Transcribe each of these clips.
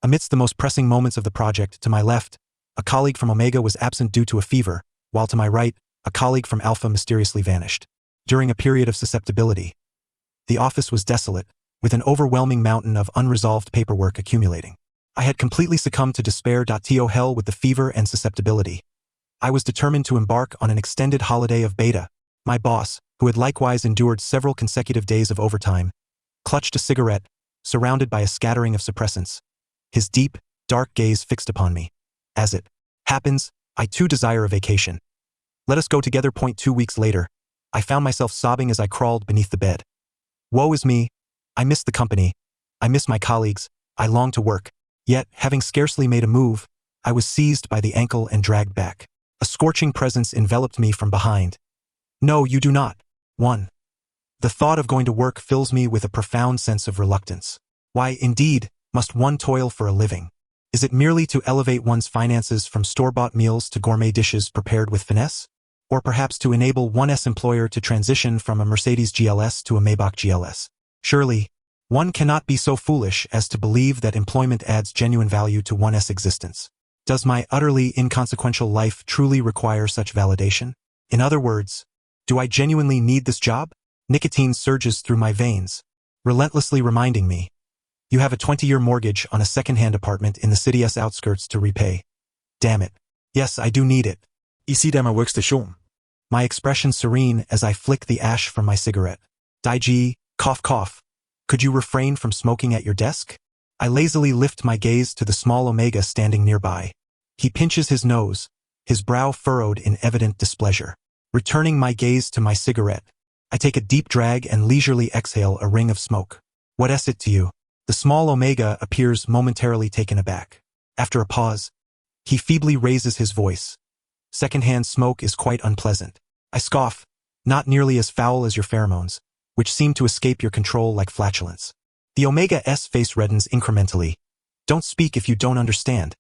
Amidst the most pressing moments of the project, to my left, a colleague from Omega was absent due to a fever, while to my right, a colleague from Alpha mysteriously vanished. During a period of susceptibility, the office was desolate, with an overwhelming mountain of unresolved paperwork accumulating. I had completely succumbed to despair. To hell with the fever and susceptibility. I was determined to embark on an extended holiday of beta. My boss, who had likewise endured several consecutive days of overtime, clutched a cigarette, surrounded by a scattering of suppressants. His deep, dark gaze fixed upon me. As it happens, I too desire a vacation. Let us go together. 2 weeks later, I found myself sobbing as I crawled beneath the bed. Woe is me. I miss the company. I miss my colleagues. I long to work. Yet, having scarcely made a move, I was seized by the ankle and dragged back. A scorching presence enveloped me from behind. No, you do not. 1. The thought of going to work fills me with a profound sense of reluctance. Why, indeed, must one toil for a living? Is it merely to elevate one's finances from store-bought meals to gourmet dishes prepared with finesse? Or perhaps to enable one's employer to transition from a Mercedes GLS to a Maybach GLS? Surely, one cannot be so foolish as to believe that employment adds genuine value to one's existence. Does my utterly inconsequential life truly require such validation? In other words, do I genuinely need this job? Nicotine surges through my veins, relentlessly reminding me, you have a 20-year mortgage on a second-hand apartment in the city's outskirts to repay. Damn it. Yes, I do need it. Ici der my workstation. My expression serene as I flick the ash from my cigarette. Daiji, cough cough. Could you refrain from smoking at your desk? I lazily lift my gaze to the small Omega standing nearby. He pinches his nose, his brow furrowed in evident displeasure. Returning my gaze to my cigarette, I take a deep drag and leisurely exhale a ring of smoke. What is it to you? The small Omega appears momentarily taken aback. After a pause, he feebly raises his voice. Second-hand smoke is quite unpleasant. I scoff, not nearly as foul as your pheromones, which seem to escape your control like flatulence. The Omega's face reddens incrementally. Don't speak if you don't understand.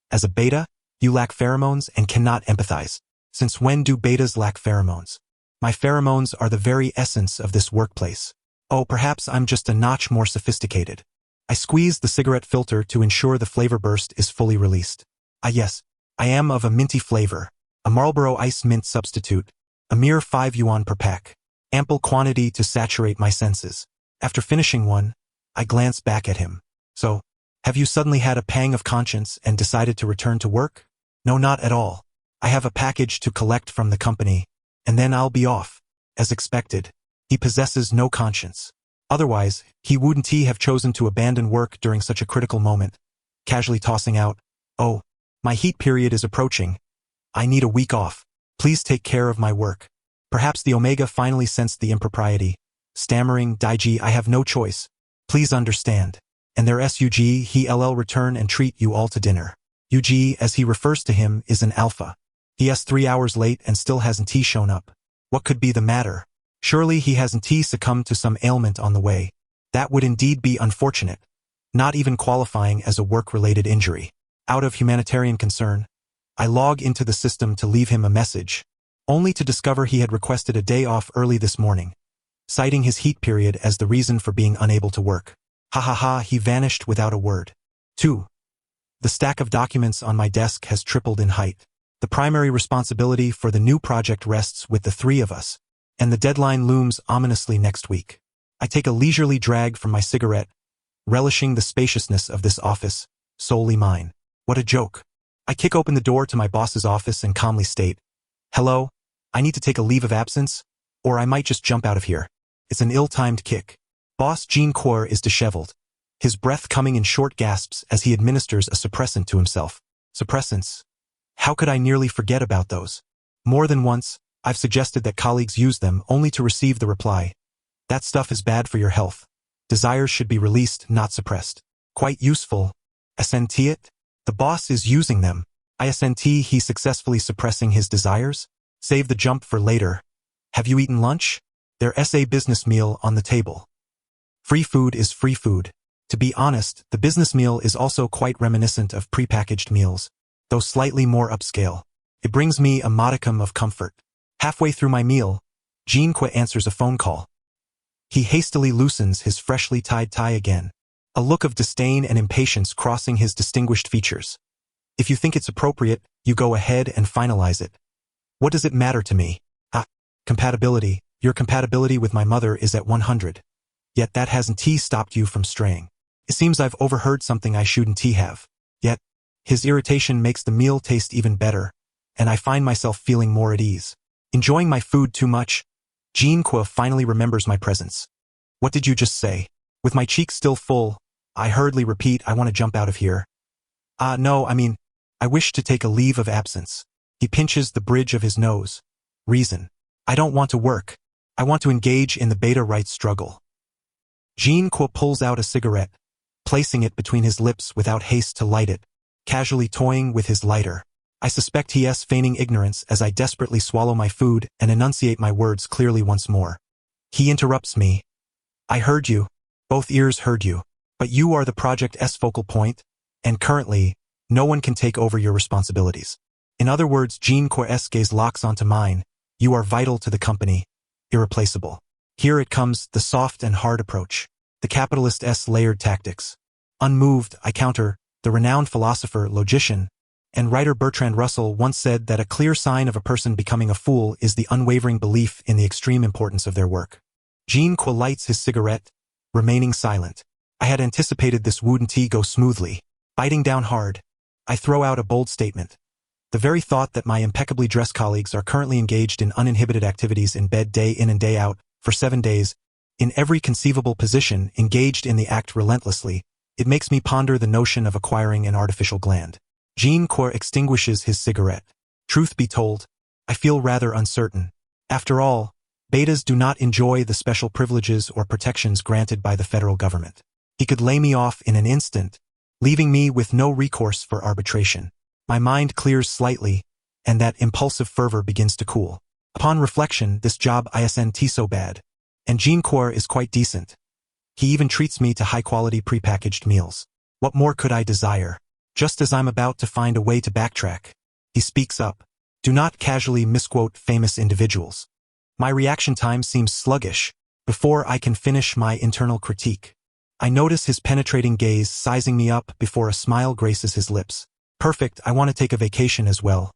As a beta, you lack pheromones and cannot empathize. Since when do betas lack pheromones? My pheromones are the very essence of this workplace. Oh, perhaps I'm just a notch more sophisticated. I squeeze the cigarette filter to ensure the flavor burst is fully released. Ah yes, I am of a minty flavor. A Marlboro Ice Mint substitute. A mere 5 yuan per pack. Ample quantity to saturate my senses. After finishing one, I glance back at him. So, have you suddenly had a pang of conscience and decided to return to work? No, not at all. I have a package to collect from the company, and then I'll be off. As expected, he possesses no conscience. Otherwise, he wouldn't have chosen to abandon work during such a critical moment, casually tossing out, "Oh, my heat period is approaching. I need a week off. Please take care of my work." Perhaps the Omega finally sensed the impropriety, stammering, "Daiji, I have no choice. Please understand." And their SUG, he'll return and treat you all to dinner. UG, as he refers to him, is an alpha. He is 3 hours late and still hasn't shown up. What could be the matter? Surely he hasn't succumbed to some ailment on the way. That would indeed be unfortunate, not even qualifying as a work-related injury. Out of humanitarian concern, I log into the system to leave him a message, only to discover he had requested a day off early this morning, citing his heat period as the reason for being unable to work. Ha ha ha, he vanished without a word. 2. The stack of documents on my desk has tripled in height. The primary responsibility for the new project rests with the 3 of us, and the deadline looms ominously next week. I take a leisurely drag from my cigarette, relishing the spaciousness of this office, solely mine. What a joke. I kick open the door to my boss's office and calmly state, "Hello, I need to take a leave of absence, or I might just jump out of here." It's an ill-timed kick. Boss Jean Coeur is disheveled, his breath coming in short gasps as he administers a suppressant to himself. Suppressants. How could I nearly forget about those? More than once, I've suggested that colleagues use them only to receive the reply, "That stuff is bad for your health. Desires should be released, not suppressed." Quite useful. Assent it? The boss is using them. I assent he successfully suppressing his desires? Save the jump for later. Have you eaten lunch? There's a business meal on the table. Free food is free food. To be honest, the business meal is also quite reminiscent of prepackaged meals, though slightly more upscale. It brings me a modicum of comfort. Halfway through my meal, Jean Coeur answers a phone call. He hastily loosens his freshly tied tie again. a look of disdain and impatience crossing his distinguished features. If you think it's appropriate, you go ahead and finalize it. What does it matter to me? Compatibility. Your compatibility with my mother is at 100. Yet that hasn't stopped you from straying. It seems I've overheard something I shouldn't have. Yet, his irritation makes the meal taste even better, and I find myself feeling more at ease. Enjoying my food too much, Jean-Qua finally remembers my presence. What did you just say? With my cheeks still full, I hurriedly repeat, I want to jump out of here. No, I wish to take a leave of absence. He pinches the bridge of his nose. Reason. I don't want to work. I want to engage in the beta rights struggle. Jean-Qua pulls out a cigarette, placing it between his lips without haste to light it, casually toying with his lighter. I suspect he is feigning ignorance as I desperately swallow my food and enunciate my words clearly once more. He interrupts me. I heard you. Both ears heard you. But you are the project's focal point, and currently, no one can take over your responsibilities. In other words, Jean-Qua's gaze locks onto mine. You are vital to the company. Irreplaceable. Here it comes, the soft and hard approach. The capitalist's layered tactics. Unmoved, I counter, the renowned philosopher, logician, and writer Bertrand Russell once said that a clear sign of a person becoming a fool is the unwavering belief in the extreme importance of their work. Jean-Qua lights his cigarette, remaining silent. I had anticipated this wouldn't go smoothly. Biting down hard, I throw out a bold statement. The very thought that my impeccably dressed colleagues are currently engaged in uninhibited activities in bed day in and day out, for 7 days, in every conceivable position, engaged in the act relentlessly, it makes me ponder the notion of acquiring an artificial gland. Jean-Qua extinguishes his cigarette. Truth be told, I feel rather uncertain. After all, betas do not enjoy the special privileges or protections granted by the federal government. He could lay me off in an instant, leaving me with no recourse for arbitration. My mind clears slightly, and that impulsive fervor begins to cool. Upon reflection, this job isn't so bad, and Jean-Qua is quite decent. He even treats me to high-quality prepackaged meals. What more could I desire? Just as I'm about to find a way to backtrack, he speaks up. Do not casually misquote famous individuals. My reaction time seems sluggish before I can finish my internal critique. I notice his penetrating gaze sizing me up before a smile graces his lips. Perfect, I want to take a vacation as well.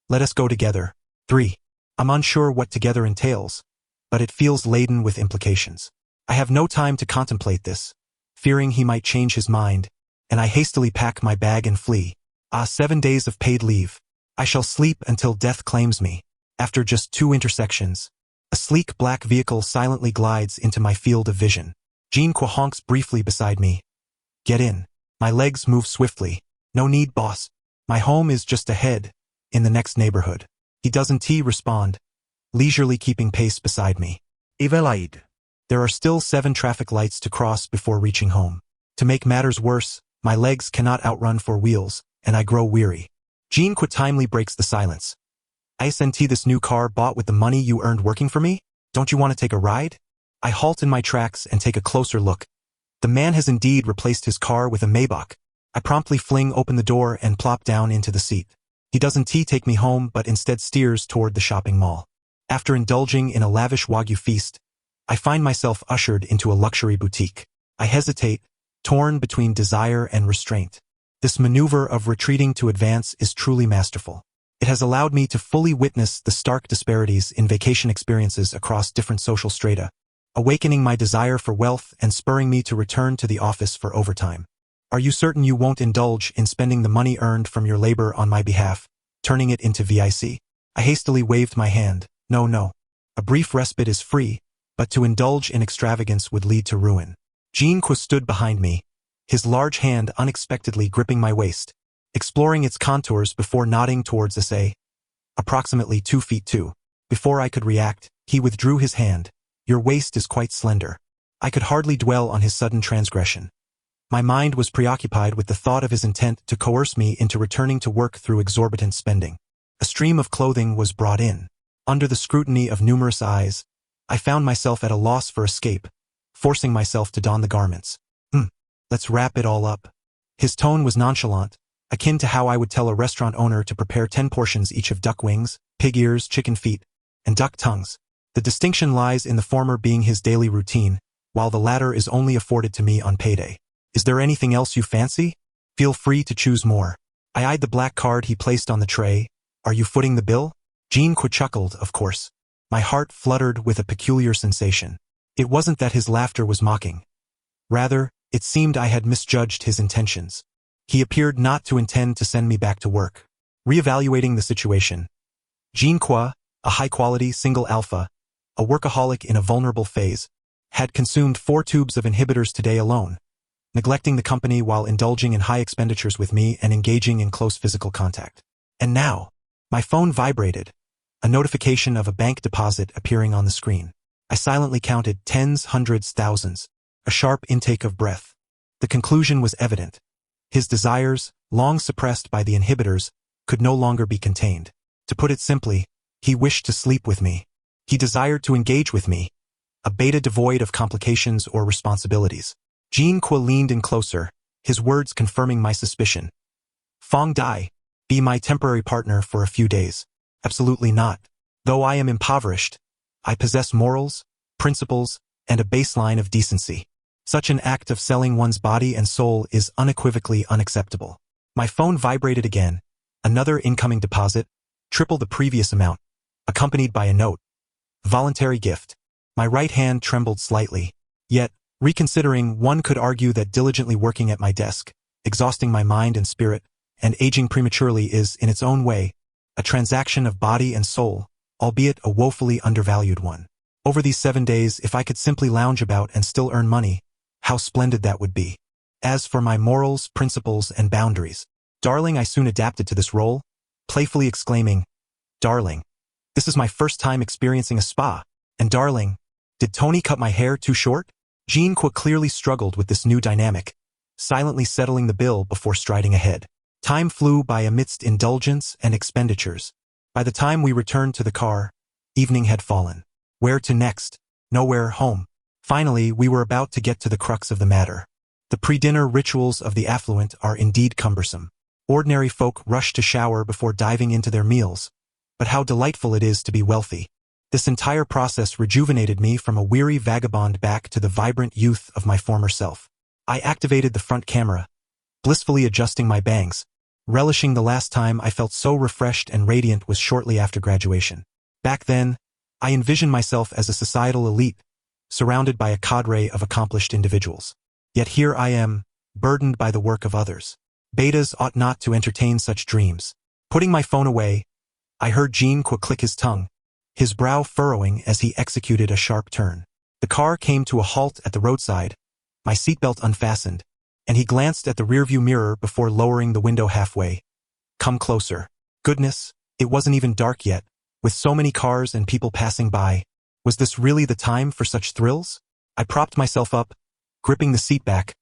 Let us go together. 3. I'm unsure what together entails, but it feels laden with implications. I have no time to contemplate this, fearing he might change his mind, and I hastily pack my bag and flee. 7 days of paid leave. I shall sleep until death claims me. After just 2 intersections, a sleek black vehicle silently glides into my field of vision. Jean-Qua honks briefly beside me. Get in. My legs move swiftly. No need, boss. My home is just ahead, in the next neighborhood. He doesn't respond, leisurely keeping pace beside me. Evaluate. There are still 7 traffic lights to cross before reaching home. To make matters worse, my legs cannot outrun 4 wheels, and I grow weary. Jean-Qua timely breaks the silence. Isn't this new car bought with the money you earned working for me? Don't you want to take a ride? I halt in my tracks and take a closer look. The man has indeed replaced his car with a Maybach. I promptly fling open the door and plop down into the seat. He doesn't take me home but instead steers toward the shopping mall. After indulging in a lavish Wagyu feast, I find myself ushered into a luxury boutique. I hesitate, torn between desire and restraint. This maneuver of retreating to advance is truly masterful. It has allowed me to fully witness the stark disparities in vacation experiences across different social strata, awakening my desire for wealth and spurring me to return to the office for overtime. Are you certain you won't indulge in spending the money earned from your labor on my behalf, turning it into VIC? I hastily waved my hand. No. A brief respite is free, but to indulge in extravagance would lead to ruin. Jean-Qua stood behind me, his large hand unexpectedly gripping my waist, exploring its contours before nodding towards us approximately 2 feet 2. Before I could react, he withdrew his hand. Your waist is quite slender. I could hardly dwell on his sudden transgression. My mind was preoccupied with the thought of his intent to coerce me into returning to work through exorbitant spending. A stream of clothing was brought in. Under the scrutiny of numerous eyes, I found myself at a loss for escape, forcing myself to don the garments. Let's wrap it all up. His tone was nonchalant, akin to how I would tell a restaurant owner to prepare 10 portions each of duck wings, pig ears, chicken feet, and duck tongues. The distinction lies in the former being his daily routine, while the latter is only afforded to me on payday. Is there anything else you fancy? Feel free to choose more. I eyed the black card he placed on the tray. Are you footing the bill? Jean chuckled, of course. My heart fluttered with a peculiar sensation. It wasn't that his laughter was mocking. Rather, it seemed I had misjudged his intentions. He appeared not to intend to send me back to work. Reevaluating the situation. Jean, a high-quality single alpha, a workaholic in a vulnerable phase, had consumed 4 tubes of inhibitors today alone, neglecting the company while indulging in high expenditures with me and engaging in close physical contact. And now, my phone vibrated, a notification of a bank deposit appearing on the screen. I silently counted tens, hundreds, thousands, a sharp intake of breath. The conclusion was evident. His desires, long suppressed by the inhibitors, could no longer be contained. To put it simply, he wished to sleep with me. He desired to engage with me, a beta devoid of complications or responsibilities. Jean leaned in closer, his words confirming my suspicion. Fong Dai, be my temporary partner for a few days. Absolutely not. Though I am impoverished, I possess morals, principles, and a baseline of decency. Such an act of selling one's body and soul is unequivocally unacceptable. My phone vibrated again, another incoming deposit, triple the previous amount, accompanied by a note. Voluntary gift. My right hand trembled slightly. Yet, reconsidering, one could argue that diligently working at my desk, exhausting my mind and spirit, and aging prematurely is, in its own way, a transaction of body and soul, albeit a woefully undervalued one. Over these 7 days, if I could simply lounge about and still earn money, how splendid that would be. As for my morals, principles, and boundaries, darling, I soon adapted to this role, playfully exclaiming, darling, this is my first time experiencing a spa, and darling, did Tony cut my hair too short? Jean clearly struggled with this new dynamic, silently settling the bill before striding ahead. Time flew by amidst indulgence and expenditures. By the time we returned to the car, evening had fallen. Where to next? Nowhere, home. Finally, we were about to get to the crux of the matter. The pre-dinner rituals of the affluent are indeed cumbersome. Ordinary folk rush to shower before diving into their meals. But how delightful it is to be wealthy. This entire process rejuvenated me from a weary vagabond back to the vibrant youth of my former self. I activated the front camera, blissfully adjusting my bangs, relishing the last time I felt so refreshed and radiant was shortly after graduation. Back then, I envisioned myself as a societal elite, surrounded by a cadre of accomplished individuals. Yet here I am, burdened by the work of others. Betas ought not to entertain such dreams. Putting my phone away, I heard Jean click his tongue, his brow furrowing as he executed a sharp turn. The car came to a halt at the roadside, my seatbelt unfastened, and he glanced at the rearview mirror before lowering the window halfway. Come closer. Goodness, it wasn't even dark yet, with so many cars and people passing by. Was this really the time for such thrills? I propped myself up, gripping the seat back,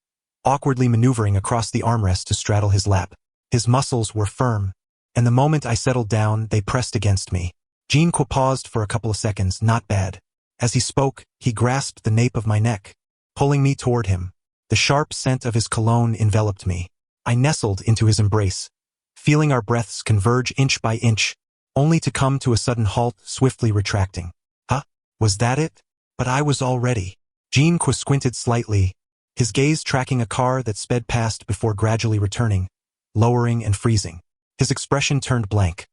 awkwardly maneuvering across the armrest to straddle his lap. His muscles were firm, and the moment I settled down, they pressed against me. Jean paused for a couple of seconds, not bad. As he spoke, he grasped the nape of my neck, pulling me toward him. The sharp scent of his cologne enveloped me. I nestled into his embrace, feeling our breaths converge inch by inch, only to come to a sudden halt, swiftly retracting. Huh? Was that it? But I was all ready. Jean squinted slightly, his gaze tracking a car that sped past before gradually returning, lowering and freezing. His expression turned blank.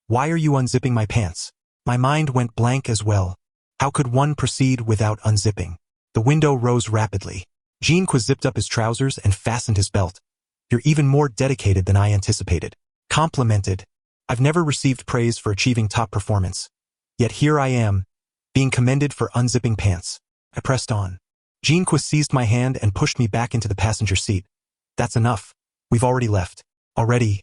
Why are you unzipping my pants? My mind went blank as well. How could one proceed without unzipping? The window rose rapidly. Jean zipped up his trousers and fastened his belt. You're even more dedicated than I anticipated. Complimented. I've never received praise for achieving top performance. Yet here I am, being commended for unzipping pants. I pressed on. Jean seized my hand and pushed me back into the passenger seat. That's enough. We've already left. Already?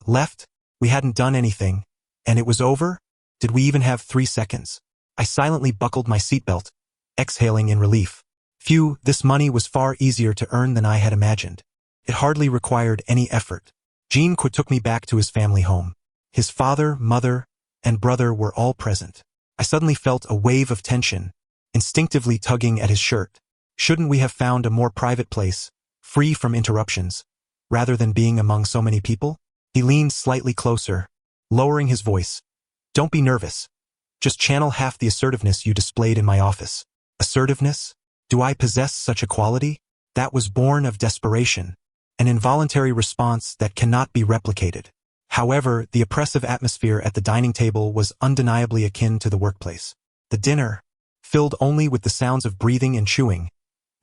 Left? We hadn't done anything. And it was over? Did we even have 3 seconds? I silently buckled my seatbelt, exhaling in relief. Phew, this money was far easier to earn than I had imagined. It hardly required any effort. Jean took me back to his family home. His father, mother, and brother were all present. I suddenly felt a wave of tension, instinctively tugging at his shirt. Shouldn't we have found a more private place, free from interruptions, rather than being among so many people? He leaned slightly closer, lowering his voice. Don't be nervous. Just channel half the assertiveness you displayed in my office. Assertiveness? Do I possess such a quality? That was born of desperation, an involuntary response that cannot be replicated. However, the oppressive atmosphere at the dining table was undeniably akin to the workplace. The dinner, filled only with the sounds of breathing and chewing,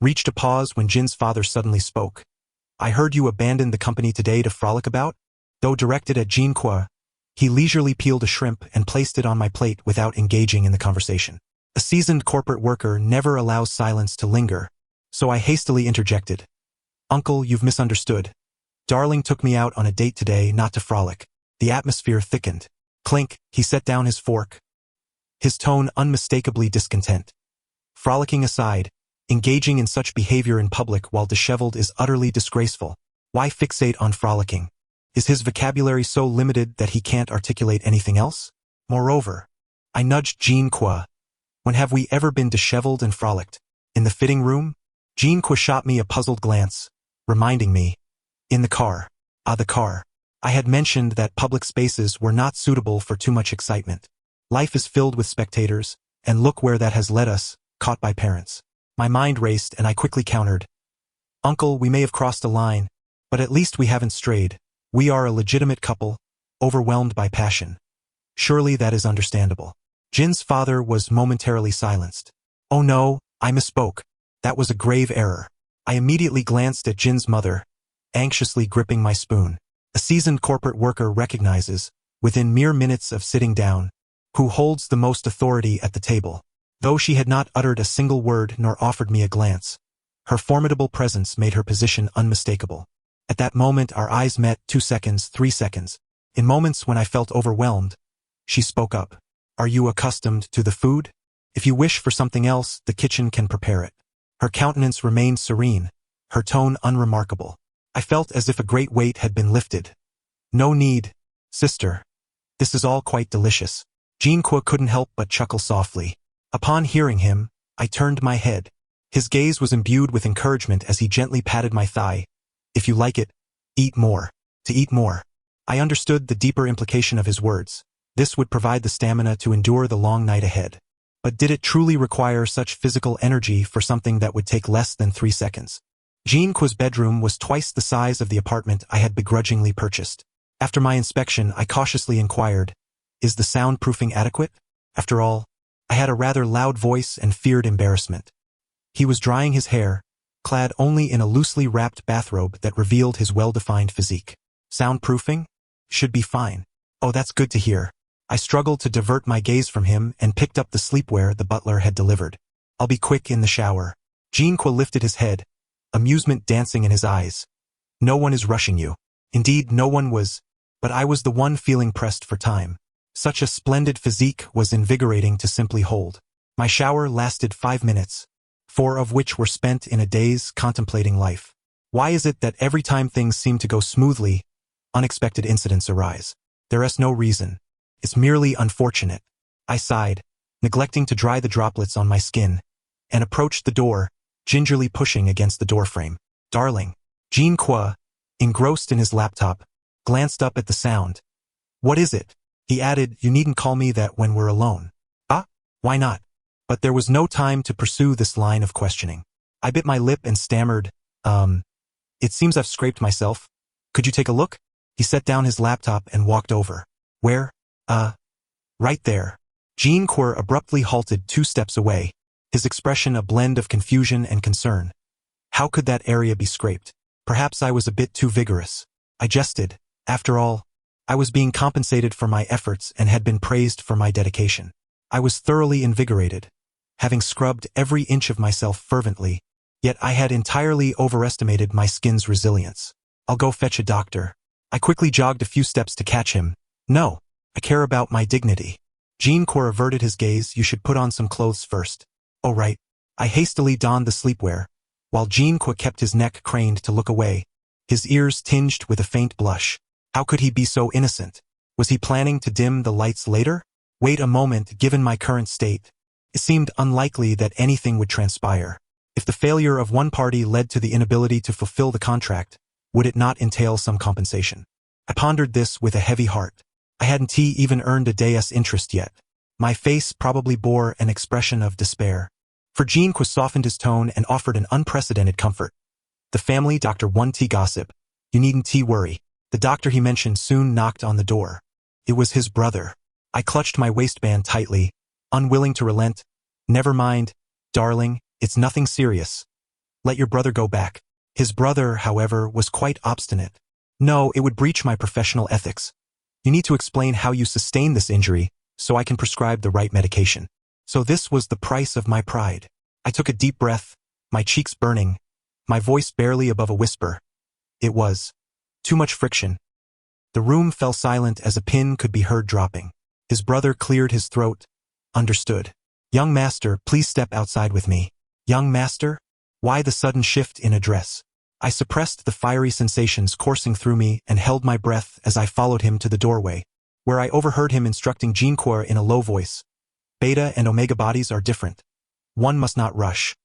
reached a pause when Jin's father suddenly spoke. "I heard you abandoned the company today to frolic about?" Though directed at Jin Kwa, he leisurely peeled a shrimp and placed it on my plate without engaging in the conversation. A seasoned corporate worker never allows silence to linger, so I hastily interjected. "Uncle, you've misunderstood. Darling took me out on a date today, not to frolic." The atmosphere thickened. Clink, he set down his fork, his tone unmistakably discontent. "Frolicking aside, engaging in such behavior in public while disheveled is utterly disgraceful. Why fixate on frolicking? Is his vocabulary so limited that he can't articulate anything else? Moreover," I nudged Jean Kwa, "when have we ever been disheveled and frolicked? In the fitting room?" Jean Kwa shot me a puzzled glance, reminding me, "In the car." The car. I had mentioned that public spaces were not suitable for too much excitement. Life is filled with spectators, and look where that has led us, caught by parents. My mind raced and I quickly countered. "Uncle, we may have crossed a line, but at least we haven't strayed. We are a legitimate couple, overwhelmed by passion. Surely that is understandable." Jin's father was momentarily silenced. "Oh no, I misspoke. That was a grave error." I immediately glanced at Jin's mother, anxiously gripping my spoon. A seasoned corporate worker recognizes, within mere minutes of sitting down, who holds the most authority at the table. Though she had not uttered a single word nor offered me a glance, her formidable presence made her position unmistakable. At that moment our eyes met, 2 seconds, 3 seconds. In moments when I felt overwhelmed, she spoke up. "Are you accustomed to the food? If you wish for something else, the kitchen can prepare it." Her countenance remained serene, her tone unremarkable. I felt as if a great weight had been lifted. "No need, sister. This is all quite delicious." Jin Kwa couldn't help but chuckle softly. Upon hearing him, I turned my head. His gaze was imbued with encouragement as he gently patted my thigh. "If you like it, eat more." To eat more. I understood the deeper implication of his words. This would provide the stamina to endure the long night ahead. But did it truly require such physical energy for something that would take less than 3 seconds? Jin Kwa's bedroom was twice the size of the apartment I had begrudgingly purchased. After my inspection, I cautiously inquired, "Is the soundproofing adequate?" After all, I had a rather loud voice and feared embarrassment. He was drying his hair, clad only in a loosely wrapped bathrobe that revealed his well-defined physique. "Soundproofing? Should be fine." "Oh, that's good to hear." I struggled to divert my gaze from him and picked up the sleepwear the butler had delivered. "I'll be quick in the shower." Jin Kwa lifted his head, amusement dancing in his eyes. "No one is rushing you." Indeed, no one was, but I was the one feeling pressed for time. Such a splendid physique was invigorating to simply hold. My shower lasted 5 minutes, 4 of which were spent in a daze contemplating life. Why is it that every time things seem to go smoothly, unexpected incidents arise? There is no reason. It's merely unfortunate. I sighed, neglecting to dry the droplets on my skin, and approached the door, gingerly pushing against the doorframe. "Darling." Jin Kwa, engrossed in his laptop, glanced up at the sound. "What is it?" He added, "You needn't call me that when we're alone." Why not? But there was no time to pursue this line of questioning. I bit my lip and stammered, "It seems I've scraped myself. Could you take a look?" He set down his laptop and walked over. "Where?" Right there." Jin Kwa abruptly halted 2 steps away, his expression a blend of confusion and concern. How could that area be scraped? Perhaps I was a bit too vigorous. I jested. After all, I was being compensated for my efforts and had been praised for my dedication. I was thoroughly invigorated, having scrubbed every inch of myself fervently, yet I had entirely overestimated my skin's resilience. "I'll go fetch a doctor." I quickly jogged a few steps to catch him. "No, I care about my dignity." Jin Kwa averted his gaze. "You should put on some clothes first." "Oh right." I hastily donned the sleepwear, while Jin Kwa kept his neck craned to look away, his ears tinged with a faint blush. How could he be so innocent? Was he planning to dim the lights later? Wait a moment, given my current state, it seemed unlikely that anything would transpire. If the failure of one party led to the inability to fulfill the contract, would it not entail some compensation? I pondered this with a heavy heart. I hadn't even earned a day's interest yet. My face probably bore an expression of despair. For Jin Kwa softened his tone and offered an unprecedented comfort. The family doctor 1T gossip. You needn't worry. The doctor he mentioned soon knocked on the door. It was his brother. I clutched my waistband tightly, unwilling to relent. Never mind, darling, it's nothing serious. Let your brother go back. His brother, however, was quite obstinate. No, it would breach my professional ethics. You need to explain how you sustained this injury, so I can prescribe the right medication. So this was the price of my pride. I took a deep breath, my cheeks burning, my voice barely above a whisper. It was too much friction. The room fell silent as a pin could be heard dropping. His brother cleared his throat. Understood. Young master, please step outside with me. Young master? Why the sudden shift in address? I suppressed the fiery sensations coursing through me and held my breath as I followed him to the doorway, where I overheard him instructing Jinquo in a low voice. Beta and omega bodies are different. One must not rush.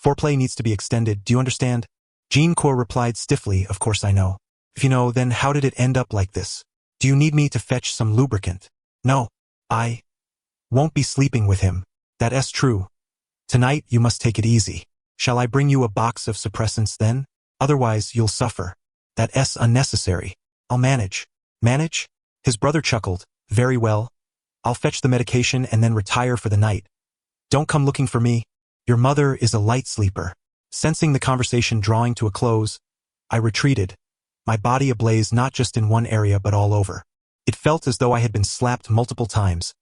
Foreplay needs to be extended, do you understand? Jinquo replied stiffly, of course I know. If you know, then how did it end up like this? Do you need me to fetch some lubricant? No. I won't be sleeping with him. That's true. Tonight you must take it easy. Shall I bring you a box of suppressants then? Otherwise you'll suffer. That's unnecessary. I'll manage. Manage? His brother chuckled. Very well. I'll fetch the medication and then retire for the night. Don't come looking for me. Your mother is a light sleeper. Sensing the conversation drawing to a close, I retreated, my body ablaze not just in one area but all over. It felt as though I had been slapped multiple times,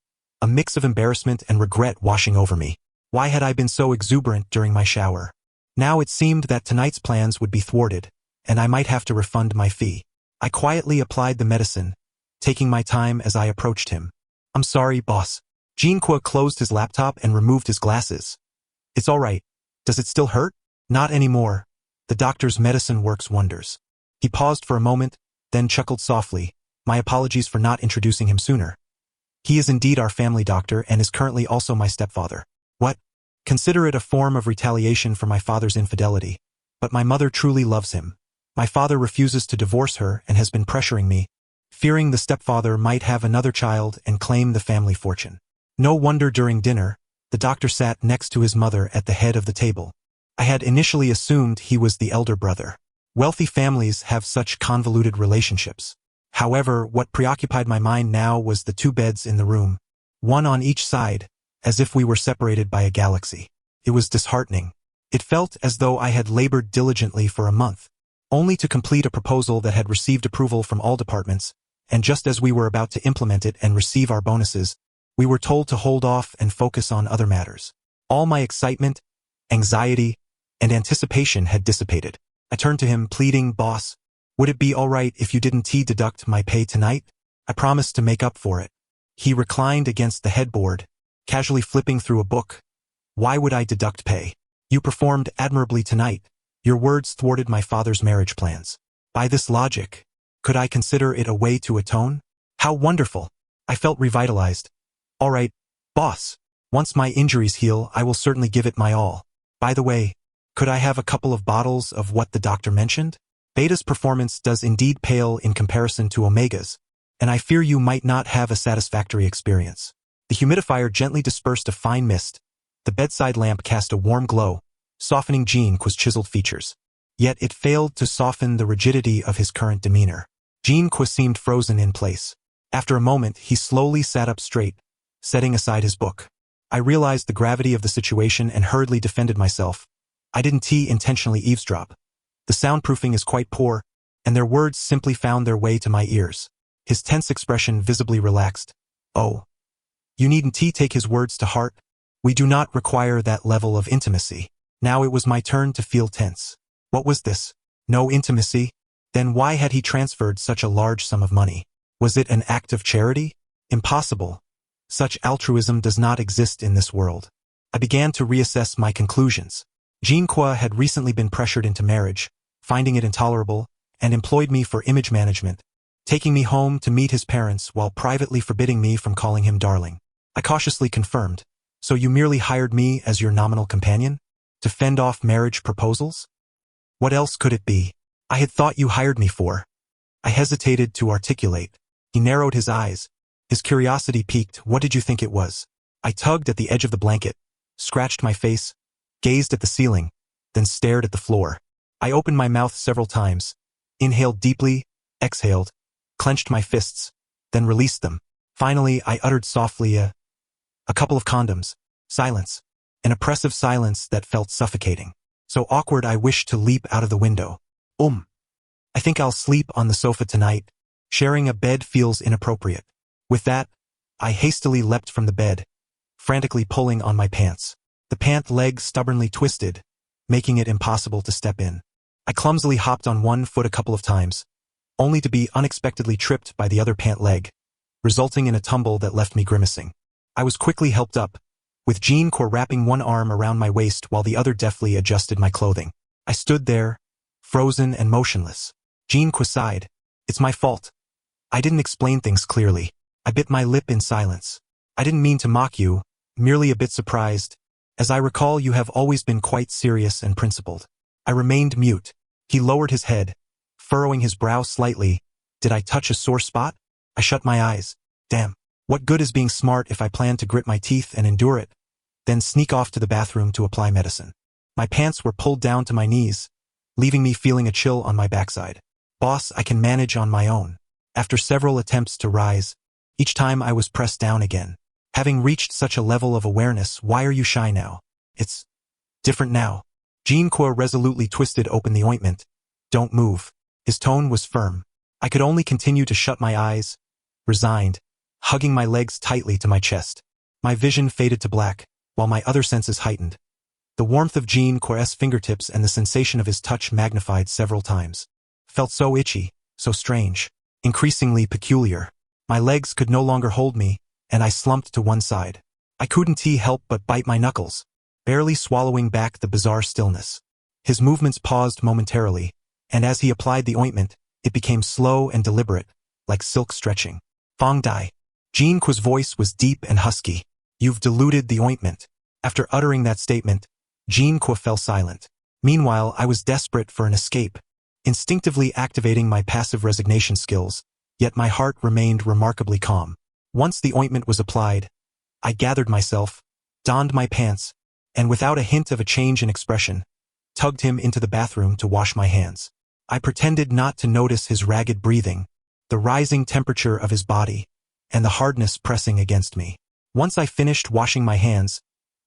a mix of embarrassment and regret washing over me. Why had I been so exuberant during my shower? Now it seemed that tonight's plans would be thwarted, and I might have to refund my fee. I quietly applied the medicine, taking my time as I approached him. I'm sorry, boss. Jinquo closed his laptop and removed his glasses. It's all right. Does it still hurt? Not anymore. The doctor's medicine works wonders. He paused for a moment, then chuckled softly. My apologies for not introducing him sooner. He is indeed our family doctor and is currently also my stepfather. What? Consider it a form of retaliation for my father's infidelity. But my mother truly loves him. My father refuses to divorce her and has been pressuring me, fearing the stepfather might have another child and claim the family fortune. No wonder during dinner, the doctor sat next to his mother at the head of the table. I had initially assumed he was the elder brother. Wealthy families have such convoluted relationships. However, what preoccupied my mind now was the two beds in the room, one on each side, as if we were separated by a galaxy. It was disheartening. It felt as though I had labored diligently for a month, only to complete a proposal that had received approval from all departments, and just as we were about to implement it and receive our bonuses, we were told to hold off and focus on other matters. All my excitement, anxiety, and anticipation had dissipated. I turned to him, pleading, Boss, would it be all right if you didn't deduct my pay tonight? I promised to make up for it. He reclined against the headboard, casually flipping through a book. Why would I deduct pay? You performed admirably tonight. Your words thwarted my father's marriage plans. By this logic, could I consider it a way to atone? How wonderful! I felt revitalized. All right, boss. Once my injuries heal, I will certainly give it my all. By the way, could I have a couple of bottles of what the doctor mentioned? Beta's performance does indeed pale in comparison to Omega's, and I fear you might not have a satisfactory experience. The humidifier gently dispersed a fine mist. The bedside lamp cast a warm glow, softening Jinquo's chiseled features. Yet it failed to soften the rigidity of his current demeanor. Jinquo seemed frozen in place. After a moment, he slowly sat up straight, setting aside his book. I realized the gravity of the situation and hurriedly defended myself. I didn't intentionally eavesdrop. The soundproofing is quite poor, and their words simply found their way to my ears. His tense expression visibly relaxed. Oh. You needn't take his words to heart. We do not require that level of intimacy. Now it was my turn to feel tense. What was this? No intimacy? Then why had he transferred such a large sum of money? Was it an act of charity? Impossible. Such altruism does not exist in this world. I began to reassess my conclusions. Jinquo had recently been pressured into marriage, finding it intolerable, and employed me for image management, taking me home to meet his parents while privately forbidding me from calling him darling. I cautiously confirmed. So you merely hired me as your nominal companion? To fend off marriage proposals? What else could it be? I had thought you hired me for. I hesitated to articulate. He narrowed his eyes. His curiosity piqued. What did you think it was? I tugged at the edge of the blanket, scratched my face, gazed at the ceiling, then stared at the floor. I opened my mouth several times, inhaled deeply, exhaled, clenched my fists, then released them. Finally, I uttered softly a couple of condoms. Silence. An oppressive silence that felt suffocating. So awkward I wished to leap out of the window. I think I'll sleep on the sofa tonight. Sharing a bed feels inappropriate. With that, I hastily leapt from the bed, frantically pulling on my pants. The pant leg stubbornly twisted, making it impossible to step in. I clumsily hopped on one foot a couple of times, only to be unexpectedly tripped by the other pant leg, resulting in a tumble that left me grimacing. I was quickly helped up, with Jean-Core wrapping one arm around my waist while the other deftly adjusted my clothing. I stood there, frozen and motionless. Jean-Core sighed. It's my fault. I didn't explain things clearly. I bit my lip in silence. I didn't mean to mock you, merely a bit surprised. As I recall, you have always been quite serious and principled. I remained mute. He lowered his head, furrowing his brow slightly. Did I touch a sore spot? I shut my eyes. Damn. What good is being smart if I plan to grit my teeth and endure it, then sneak off to the bathroom to apply medicine? My pants were pulled down to my knees, leaving me feeling a chill on my backside. Boss, I can manage on my own. After several attempts to rise, each time I was pressed down again. Having reached such a level of awareness, why are you shy now? It's different now. Jean-Core resolutely twisted open the ointment. Don't move. His tone was firm. I could only continue to shut my eyes, resigned, hugging my legs tightly to my chest. My vision faded to black, while my other senses heightened. The warmth of Jean-Core's fingertips and the sensation of his touch magnified several times. Felt so itchy, so strange, increasingly peculiar. My legs could no longer hold me, and I slumped to one side. I couldn't help but bite my knuckles, barely swallowing back the bizarre stillness. His movements paused momentarily, and as he applied the ointment, it became slow and deliberate, like silk stretching. Fong Dai. Jean-Core's voice was deep and husky. You've diluted the ointment. After uttering that statement, Jean-Core fell silent. Meanwhile, I was desperate for an escape, instinctively activating my passive resignation skills, yet my heart remained remarkably calm. Once the ointment was applied, I gathered myself, donned my pants, and without a hint of a change in expression, tugged him into the bathroom to wash my hands. I pretended not to notice his ragged breathing, the rising temperature of his body, and the hardness pressing against me. Once I finished washing my hands,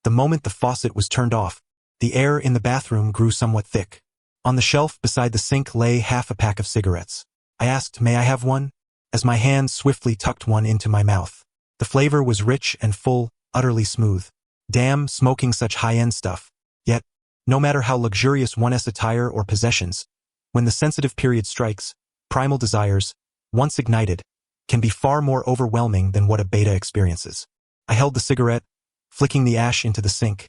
the moment the faucet was turned off, the air in the bathroom grew somewhat thick. On the shelf beside the sink lay half a pack of cigarettes. I asked, may I have one? As my hand swiftly tucked one into my mouth. The flavor was rich and full, utterly smooth. Damn, smoking such high-end stuff. Yet, no matter how luxurious one's attire or possessions, when the sensitive period strikes, primal desires, once ignited, can be far more overwhelming than what a beta experiences. I held the cigarette, flicking the ash into the sink.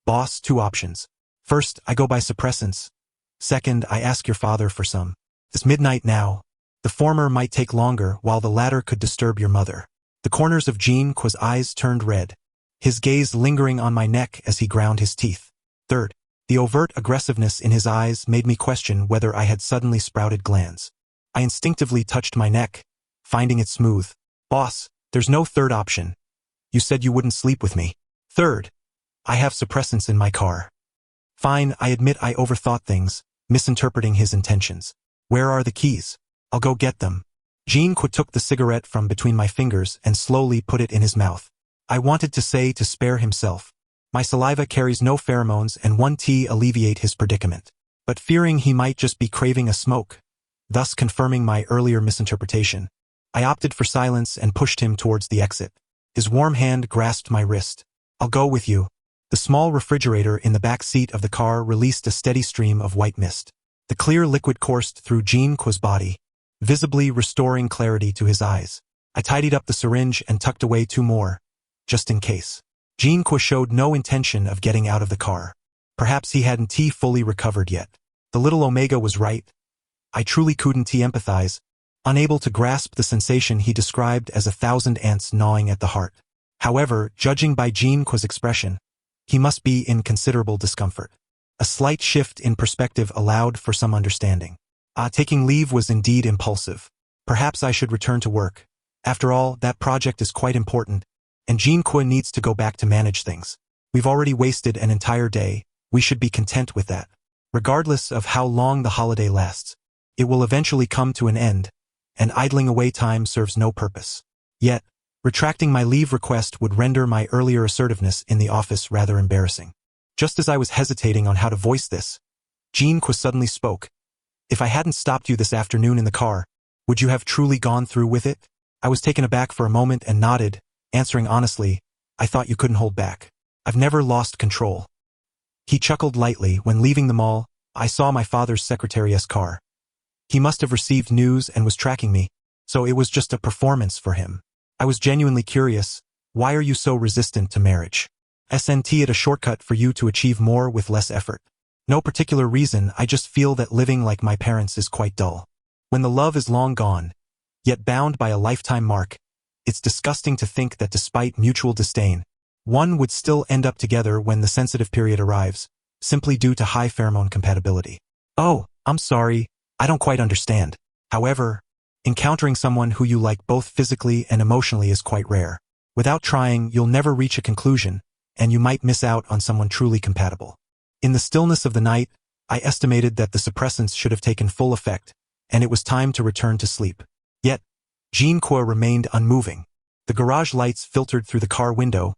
Boss, 2 options. First, I go buy suppressants. Second, I ask your father for some. It's midnight now. The former might take longer, while the latter could disturb your mother. The corners of Jean-Core's eyes turned red, his gaze lingering on my neck as he ground his teeth. Third, the overt aggressiveness in his eyes made me question whether I had suddenly sprouted glands. I instinctively touched my neck, finding it smooth. Boss, there's no third option. You said you wouldn't sleep with me. Third, I have suppressants in my car. Fine, I admit I overthought things, misinterpreting his intentions. Where are the keys? I'll go get them. Jean-Core took the cigarette from between my fingers and slowly put it in his mouth. I wanted to say to spare himself. My saliva carries no pheromones and one tea alleviate his predicament. But fearing he might just be craving a smoke, thus confirming my earlier misinterpretation, I opted for silence and pushed him towards the exit. His warm hand grasped my wrist. I'll go with you. The small refrigerator in the back seat of the car released a steady stream of white mist. The clear liquid coursed through Jean-Core's body, visibly restoring clarity to his eyes. I tidied up the syringe and tucked away 2 more, just in case. Jean-Core showed no intention of getting out of the car. Perhaps he hadn't fully recovered yet. The little Omega was right. I truly couldn't empathize, unable to grasp the sensation he described as 1,000 ants gnawing at the heart. However, judging by Jean-Core's expression, he must be in considerable discomfort. A slight shift in perspective allowed for some understanding. Taking leave was indeed impulsive. Perhaps I should return to work. After all, that project is quite important, and Jean-Core needs to go back to manage things. We've already wasted an entire day. We should be content with that. Regardless of how long the holiday lasts, it will eventually come to an end, and idling away time serves no purpose. Yet, retracting my leave request would render my earlier assertiveness in the office rather embarrassing. Just as I was hesitating on how to voice this, Jean-Qua suddenly spoke. If I hadn't stopped you this afternoon in the car, would you have truly gone through with it? I was taken aback for a moment and nodded, answering honestly, I thought you couldn't hold back. I've never lost control. He chuckled lightly. When leaving the mall, I saw my father's secretary's car. He must have received news and was tracking me, so it was just a performance for him. I was genuinely curious. Why are you so resistant to marriage? Isn't it a shortcut for you to achieve more with less effort? No particular reason, I just feel that living like my parents is quite dull. When the love is long gone, yet bound by a lifetime mark, it's disgusting to think that despite mutual disdain, one would still end up together when the sensitive period arrives, simply due to high pheromone compatibility. Oh, I'm sorry, I don't quite understand. However, encountering someone who you like both physically and emotionally is quite rare. Without trying, you'll never reach a conclusion, and you might miss out on someone truly compatible. In the stillness of the night, I estimated that the suppressants should have taken full effect, and it was time to return to sleep. Yet, Jean-Qua remained unmoving. The garage lights filtered through the car window,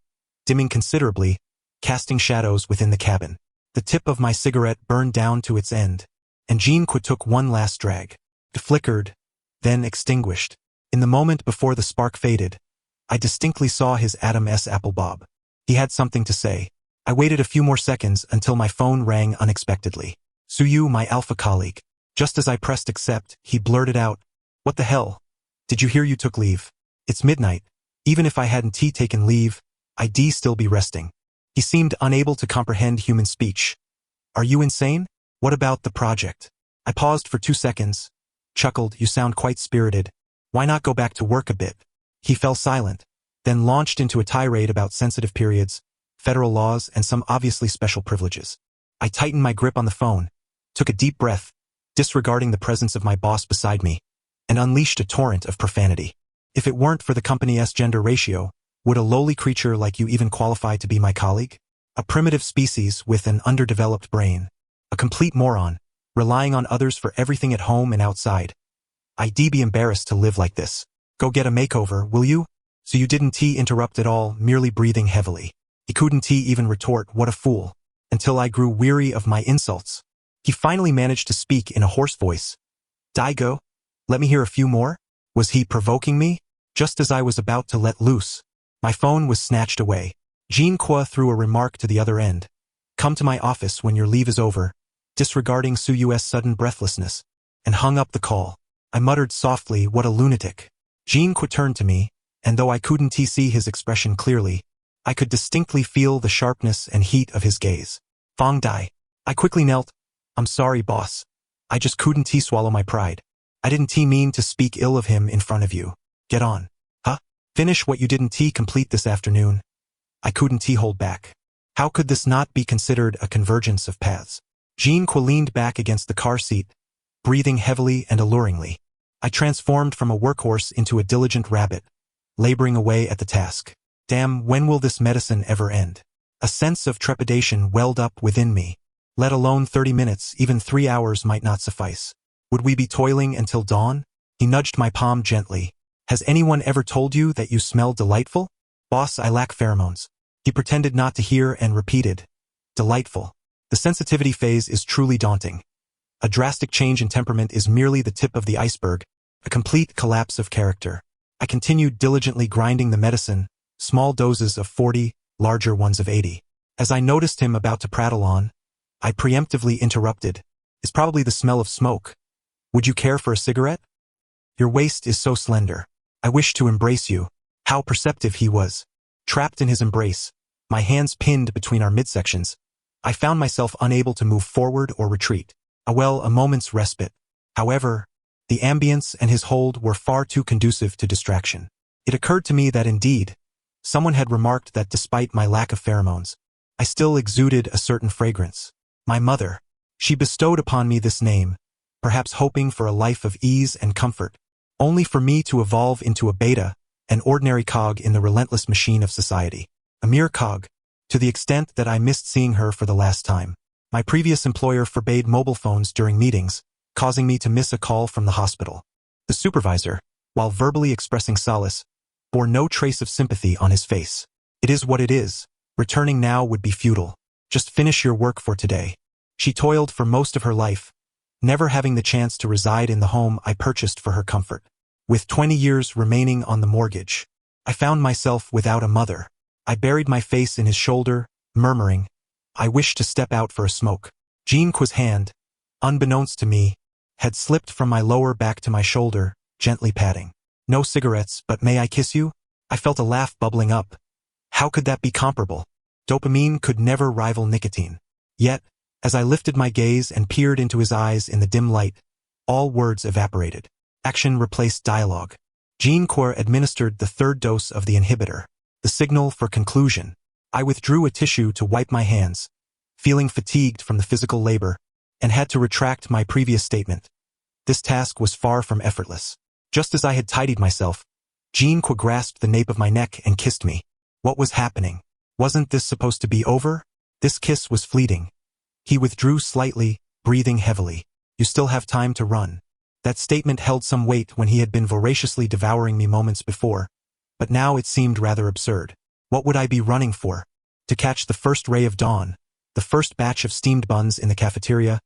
dimming considerably, casting shadows within the cabin. The tip of my cigarette burned down to its end, and Jean-Qua took one last drag. It flickered, then extinguished. In the moment before the spark faded, I distinctly saw his Adam's apple bob. He had something to say. I waited a few more seconds until my phone rang unexpectedly. Suyu, my alpha colleague. Just as I pressed accept, he blurted out, What the hell? Did you hear you took leave? It's midnight. Even if I hadn't taken leave, I'd still be resting. He seemed unable to comprehend human speech. Are you insane? What about the project? I paused for 2 seconds, chuckled, You sound quite spirited. Why not go back to work a bit? He fell silent, then launched into a tirade about sensitive periods, federal laws, and some obviously special privileges. I tightened my grip on the phone, took a deep breath, disregarding the presence of my boss beside me, and unleashed a torrent of profanity. If it weren't for the company's gender ratio, would a lowly creature like you even qualify to be my colleague? A primitive species with an underdeveloped brain. A complete moron, relying on others for everything at home and outside. I'd be embarrassed to live like this. Go get a makeover, will you? So you didn't interrupt at all, merely breathing heavily. He couldn't even retort, What a fool, until I grew weary of my insults. He finally managed to speak in a hoarse voice. Daigo? Let me hear a few more? Was he provoking me? Just as I was about to let loose, my phone was snatched away. Jean-Qua threw a remark to the other end. Come to my office when your leave is over, disregarding Suyu's sudden breathlessness, and hung up the call. I muttered softly, What a lunatic. Jean-Qua turned to me, and though I couldn't see his expression clearly, I could distinctly feel the sharpness and heat of his gaze. Fong Dai. I quickly knelt. I'm sorry, boss. I just couldn't swallow my pride. I didn't mean to speak ill of him in front of you. Get on. Huh? Finish what you didn't complete this afternoon. I couldn't hold back. How could this not be considered a convergence of paths? Jean-Qua leaned back against the car seat, breathing heavily and alluringly. I transformed from a workhorse into a diligent rabbit, laboring away at the task. Damn, when will this medicine ever end? A sense of trepidation welled up within me. Let alone 30 minutes, even 3 hours might not suffice. Would we be toiling until dawn? He nudged my palm gently. Has anyone ever told you that you smell delightful? Boss, I lack pheromones. He pretended not to hear and repeated. Delightful. The sensitivity phase is truly daunting. A drastic change in temperament is merely the tip of the iceberg, a complete collapse of character. I continued diligently grinding the medicine, small doses of 40, larger ones of 80. As I noticed him about to prattle on, I preemptively interrupted. It's probably the smell of smoke. Would you care for a cigarette? Your waist is so slender. I wish to embrace you. How perceptive he was. Trapped in his embrace, my hands pinned between our midsections, I found myself unable to move forward or retreat. A moment's respite. However, the ambience and his hold were far too conducive to distraction. It occurred to me that indeed, someone had remarked that despite my lack of pheromones, I still exuded a certain fragrance. My mother. She bestowed upon me this name, perhaps hoping for a life of ease and comfort, only for me to evolve into a beta, an ordinary cog in the relentless machine of society. A mere cog, to the extent that I missed seeing her for the last time. My previous employer forbade mobile phones during meetings, causing me to miss a call from the hospital. The supervisor, while verbally expressing solace, bore no trace of sympathy on his face. It is what it is. Returning now would be futile. Just finish your work for today. She toiled for most of her life, never having the chance to reside in the home I purchased for her comfort. With 20 years remaining on the mortgage, I found myself without a mother. I buried my face in his shoulder, murmuring, I wish to step out for a smoke. Jean-Quo's hand, unbeknownst to me, had slipped from my lower back to my shoulder, gently patting. No cigarettes, but may I kiss you? I felt a laugh bubbling up. How could that be comparable? Dopamine could never rival nicotine. Yet, as I lifted my gaze and peered into his eyes in the dim light, all words evaporated. Action replaced dialogue. Jean-Quo administered the third dose of the inhibitor, the signal for conclusion. I withdrew a tissue to wipe my hands, feeling fatigued from the physical labor, and had to retract my previous statement. This task was far from effortless. Just as I had tidied myself, Jean-Quo grasped the nape of my neck and kissed me. What was happening? Wasn't this supposed to be over? This kiss was fleeting. He withdrew slightly, breathing heavily. You still have time to run. That statement held some weight when he had been voraciously devouring me moments before, but now it seemed rather absurd. What would I be running for? To catch the first ray of dawn, the first batch of steamed buns in the cafeteria,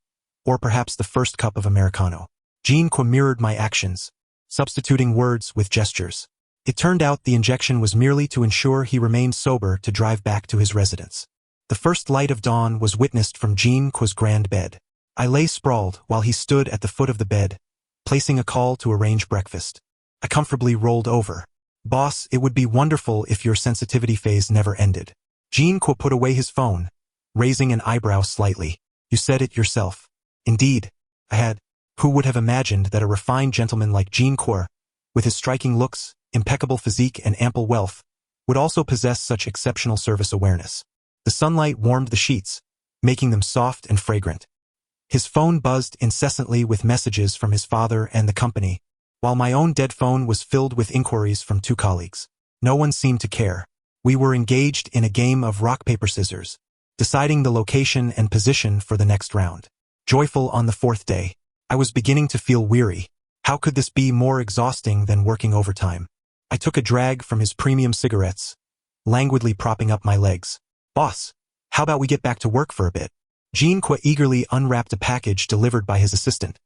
or perhaps the first cup of Americano? Jean-Quo mirrored my actions, substituting words with gestures. It turned out the injection was merely to ensure he remained sober to drive back to his residence. The first light of dawn was witnessed from Jean-Quo's grand bed. I lay sprawled while he stood at the foot of the bed, placing a call to arrange breakfast. I comfortably rolled over. Boss, it would be wonderful if your sensitivity phase never ended. Jean-Quo put away his phone, raising an eyebrow slightly. You said it yourself. Indeed, I had. Who would have imagined that a refined gentleman like Jean-Quo, with his striking looks, impeccable physique and ample wealth, would also possess such exceptional service awareness. The sunlight warmed the sheets, making them soft and fragrant. His phone buzzed incessantly with messages from his father and the company, while my own dead phone was filled with inquiries from 2 colleagues. No one seemed to care. We were engaged in a game of rock-paper-scissors, deciding the location and position for the next round. Joyful on the 4th day, I was beginning to feel weary. How could this be more exhausting than working overtime? I took a drag from his premium cigarettes, languidly propping up my legs. Boss, how about we get back to work for a bit? Jean-Quo eagerly unwrapped a package delivered by his assistant,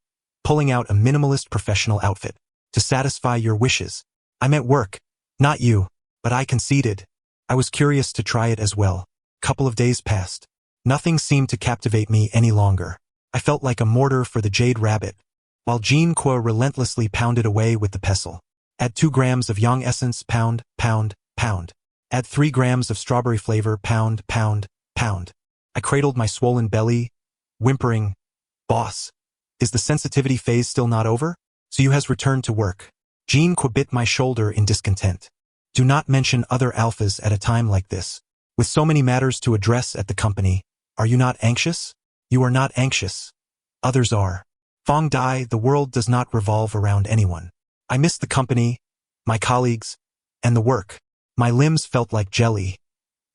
pulling out a minimalist professional outfit. To satisfy your wishes. I meant work, not you, but I conceded. I was curious to try it as well. Couple of days passed. Nothing seemed to captivate me any longer. I felt like a mortar for the jade rabbit, while Jean-Quo relentlessly pounded away with the pestle. Add 2 grams of yang essence, pound, pound, pound. Add 3 grams of strawberry flavor, pound, pound, pound. I cradled my swollen belly, whimpering, Boss, is the sensitivity phase still not over? So you has returned to work. Jean-Quo bit my shoulder in discontent. Do not mention other alphas at a time like this. With so many matters to address at the company, are you not anxious? You are not anxious. Others are. Fong Dai, the world does not revolve around anyone. I missed the company, my colleagues, and the work. My limbs felt like jelly.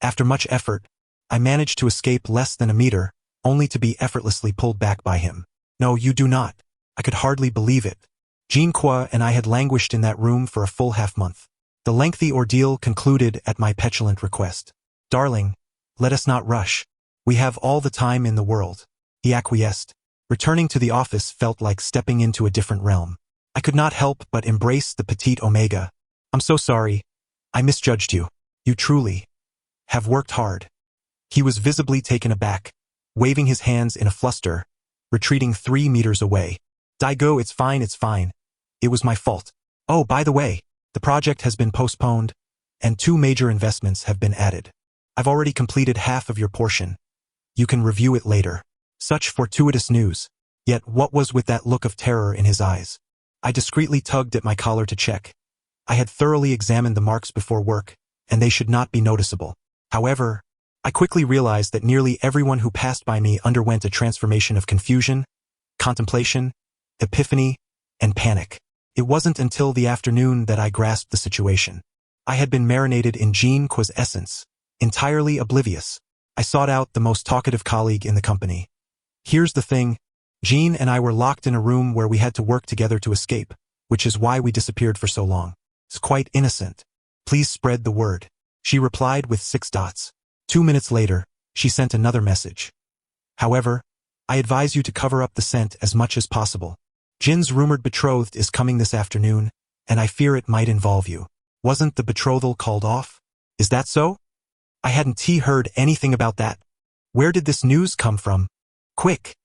After much effort, I managed to escape less than a meter, only to be effortlessly pulled back by him. No, you do not. I could hardly believe it. Jean-Quo and I had languished in that room for a full half-month. The lengthy ordeal concluded at my petulant request. Darling, let us not rush. We have all the time in the world. He acquiesced. Returning to the office felt like stepping into a different realm. I could not help but embrace the petite Omega. I'm so sorry. I misjudged you. You truly have worked hard. He was visibly taken aback, waving his hands in a fluster, retreating 3 meters away. Daigo, it's fine, it's fine. It was my fault. Oh, by the way, the project has been postponed, and 2 major investments have been added. I've already completed half of your portion. You can review it later. Such fortuitous news. Yet what was with that look of terror in his eyes? I discreetly tugged at my collar to check. I had thoroughly examined the marks before work, and they should not be noticeable. However, I quickly realized that nearly everyone who passed by me underwent a transformation of confusion, contemplation, epiphany, and panic. It wasn't until the afternoon that I grasped the situation. I had been marinated in Jean-Quo's essence, entirely oblivious. I sought out the most talkative colleague in the company, Here's the thing. Jean and I were locked in a room where we had to work together to escape, which is why we disappeared for so long. It's quite innocent. Please spread the word. She replied with 6 dots. 2 minutes later, she sent another message. However, I advise you to cover up the scent as much as possible. Jin's rumored betrothed is coming this afternoon, and I fear it might involve you. Wasn't the betrothal called off? Is that so? I hadn't heard anything about that. Where did this news come from? Quick!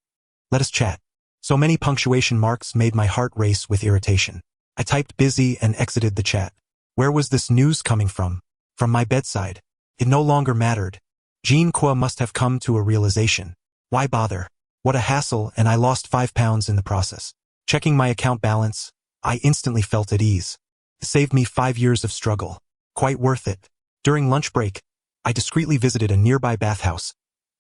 Let us chat. So many punctuation marks made my heart race with irritation. I typed busy and exited the chat. Where was this news coming from? From my bedside. It no longer mattered. Jean must have come to a realization. Why bother? What a hassle, and I lost 5 pounds in the process. Checking my account balance, I instantly felt at ease. It saved me 5 years of struggle. Quite worth it. During lunch break, I discreetly visited a nearby bathhouse,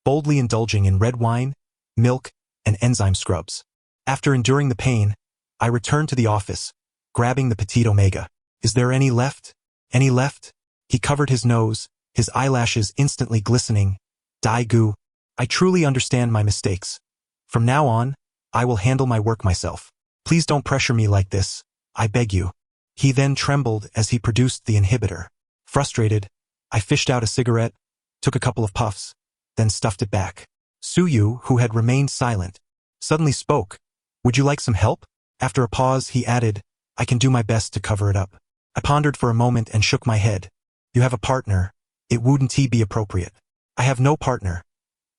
boldly indulging in red wine, milk, and enzyme scrubs. After enduring the pain, I returned to the office, grabbing the petite omega. Is there any left? Any left? He covered his nose, his eyelashes instantly glistening. Dai-gu, I truly understand my mistakes. From now on, I will handle my work myself. Please don't pressure me like this, I beg you. He then trembled as he produced the inhibitor. Frustrated, I fished out a cigarette, took a couple of puffs, then stuffed it back. Suyu, who had remained silent, suddenly spoke. Would you like some help? After a pause, he added, I can do my best to cover it up. I pondered for a moment and shook my head. You have a partner. It wouldn't be appropriate. I have no partner.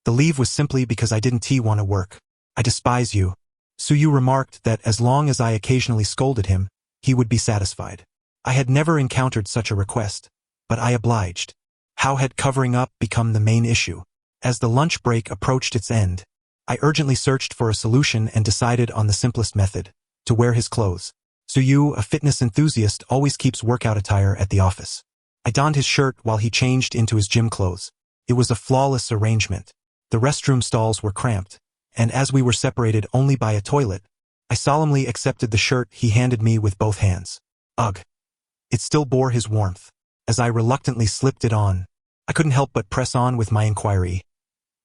The leave was simply because I didn't want to work. I despise you. Suyu remarked that as long as I occasionally scolded him, he would be satisfied. I had never encountered such a request, but I obliged. How had covering up become the main issue? As the lunch break approached its end, I urgently searched for a solution and decided on the simplest method, to wear his clothes. Suyu, a fitness enthusiast, always keeps workout attire at the office. I donned his shirt while he changed into his gym clothes. It was a flawless arrangement. The restroom stalls were cramped, and as we were separated only by a toilet, I solemnly accepted the shirt he handed me with both hands. Ugh. It still bore his warmth. As I reluctantly slipped it on, I couldn't help but press on with my inquiry.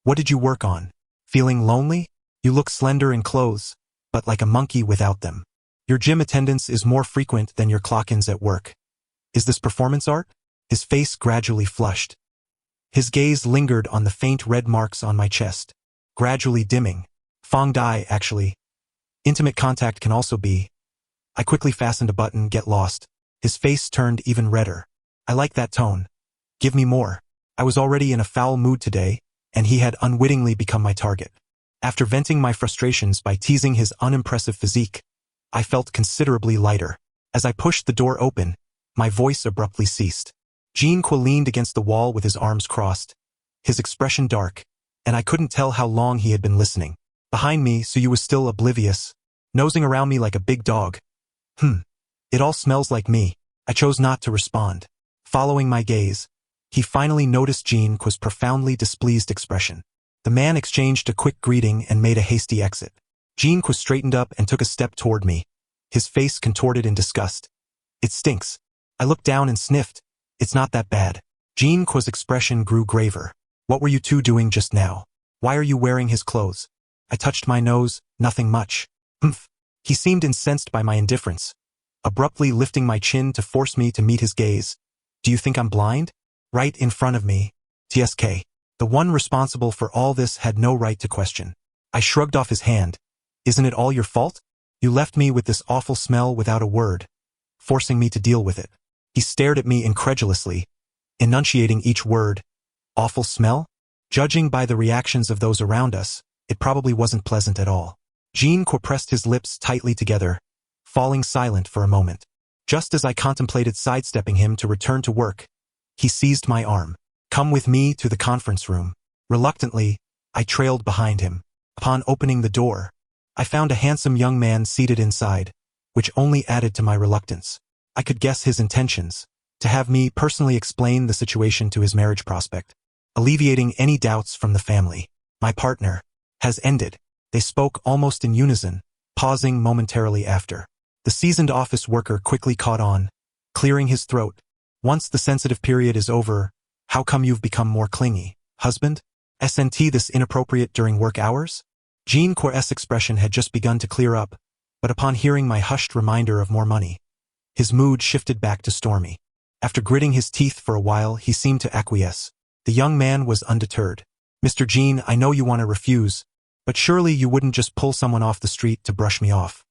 What did you work on? Feeling lonely? You look slender in clothes, but like a monkey without them. Your gym attendance is more frequent than your clock-ins at work. Is this performance art? His face gradually flushed. His gaze lingered on the faint red marks on my chest, gradually dimming. Fong Dai, actually. Intimate contact can also be. I quickly fastened a button, get lost. His face turned even redder. I like that tone. Give me more. I was already in a foul mood today, and he had unwittingly become my target. After venting my frustrations by teasing his unimpressive physique, I felt considerably lighter. As I pushed the door open, my voice abruptly ceased. Jean leaned against the wall with his arms crossed, his expression dark, and I couldn't tell how long he had been listening. Behind me, Suyu was still oblivious, nosing around me like a big dog. It all smells like me. I chose not to respond. Following my gaze, he finally noticed Jean's profoundly displeased expression. The man exchanged a quick greeting and made a hasty exit. Jean straightened up and took a step toward me, his face contorted in disgust. It stinks. I looked down and sniffed. It's not that bad. Jean's expression grew graver. What were you two doing just now? Why are you wearing his clothes? I touched my nose, nothing much. He seemed incensed by my indifference, abruptly lifting my chin to force me to meet his gaze. Do you think I'm blind? Right in front of me. TSK. The one responsible for all this had no right to question. I shrugged off his hand. Isn't it all your fault? You left me with this awful smell without a word, forcing me to deal with it. He stared at me incredulously, enunciating each word. Awful smell? Judging by the reactions of those around us, it probably wasn't pleasant at all. Jean pressed his lips tightly together, falling silent for a moment. Just as I contemplated sidestepping him to return to work, he seized my arm. Come with me to the conference room. Reluctantly, I trailed behind him. Upon opening the door, I found a handsome young man seated inside, which only added to my reluctance. I could guess his intentions, to have me personally explain the situation to his marriage prospect, alleviating any doubts from the family. My partner has ended. They spoke almost in unison, pausing momentarily after. The seasoned office worker quickly caught on, clearing his throat. Once the sensitive period is over, how come you've become more clingy, husband? Isn't this inappropriate during work hours? Jean Quares's expression had just begun to clear up, but upon hearing my hushed reminder of more money, his mood shifted back to stormy. After gritting his teeth for a while, he seemed to acquiesce. The young man was undeterred. Mr. Jean, I know you want to refuse, but surely you wouldn't just pull someone off the street to brush me off.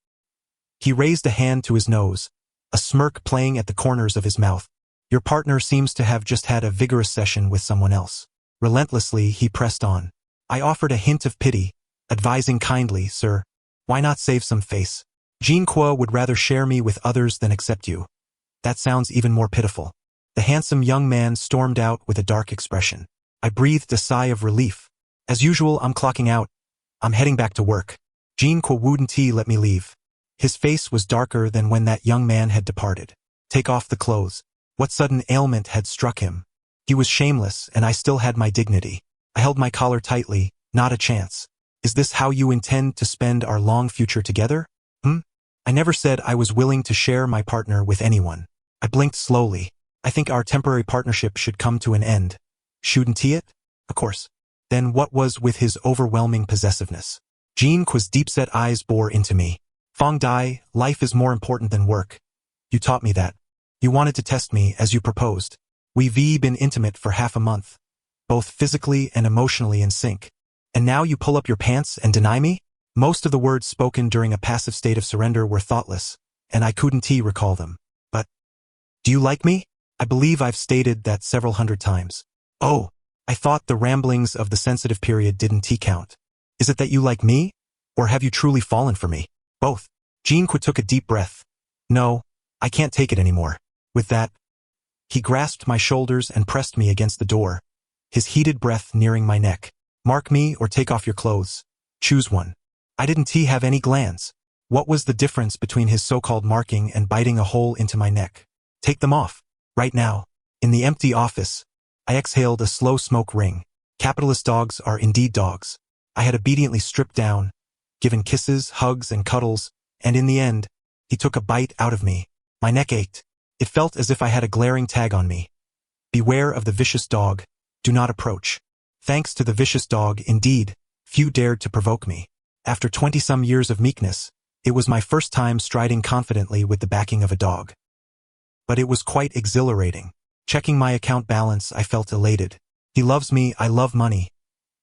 He raised a hand to his nose, a smirk playing at the corners of his mouth. Your partner seems to have just had a vigorous session with someone else. Relentlessly, he pressed on. I offered a hint of pity, advising kindly, sir, why not save some face? Jean Qua would rather share me with others than accept you. That sounds even more pitiful. The handsome young man stormed out with a dark expression. I breathed a sigh of relief. As usual, I'm clocking out. I'm heading back to work. Jean Qua wouldn't he let me leave. His face was darker than when that young man had departed. Take off the clothes. What sudden ailment had struck him? He was shameless, and I still had my dignity. I held my collar tightly, not a chance. Is this how you intend to spend our long future together? I never said I was willing to share my partner with anyone. I blinked slowly. I think our temporary partnership should come to an end. Shouldn't he it? Of course. Then what was with his overwhelming possessiveness? Jean Qua's deep-set eyes bore into me. Fong Dai, life is more important than work. You taught me that. You wanted to test me as you proposed. We've been intimate for half a month, both physically and emotionally in sync. And now you pull up your pants and deny me? Most of the words spoken during a passive state of surrender were thoughtless, and I couldn't recall them. But, do you like me? I believe I've stated that several hundred times. Oh, I thought the ramblings of the sensitive period didn't count. Is it that you like me? Or have you truly fallen for me? Both. Jean Qua took a deep breath. No, I can't take it anymore. With that, he grasped my shoulders and pressed me against the door, his heated breath nearing my neck. Mark me or take off your clothes. Choose one. I didn't have any glands. What was the difference between his so-called marking and biting a hole into my neck? Take them off. Right now. In the empty office, I exhaled a slow smoke ring. Capitalist dogs are indeed dogs. I had obediently stripped down, given kisses, hugs, and cuddles, and in the end, he took a bite out of me. My neck ached. It felt as if I had a glaring tag on me. Beware of the vicious dog. Do not approach. Thanks to the vicious dog, indeed, few dared to provoke me. After 20-some years of meekness, it was my first time striding confidently with the backing of a dog. But it was quite exhilarating. Checking my account balance, I felt elated. He loves me, I love money.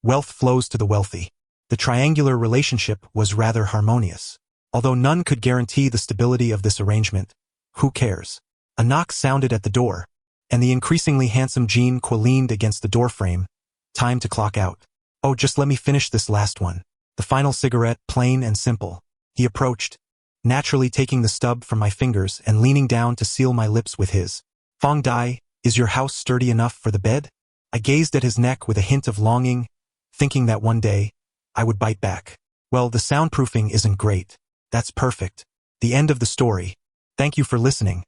Wealth flows to the wealthy. The triangular relationship was rather harmonious. Although none could guarantee the stability of this arrangement, who cares? A knock sounded at the door, and the increasingly handsome Jean Qua leaned against the doorframe. Time to clock out. Oh, just let me finish this last one. The final cigarette, plain and simple. He approached, naturally taking the stub from my fingers and leaning down to seal my lips with his. Fong Dai, is your house sturdy enough for the bed? I gazed at his neck with a hint of longing, thinking that one day, I would bite back. Well, the soundproofing isn't great. That's perfect. The end of the story. Thank you for listening.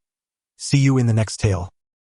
See you in the next tale.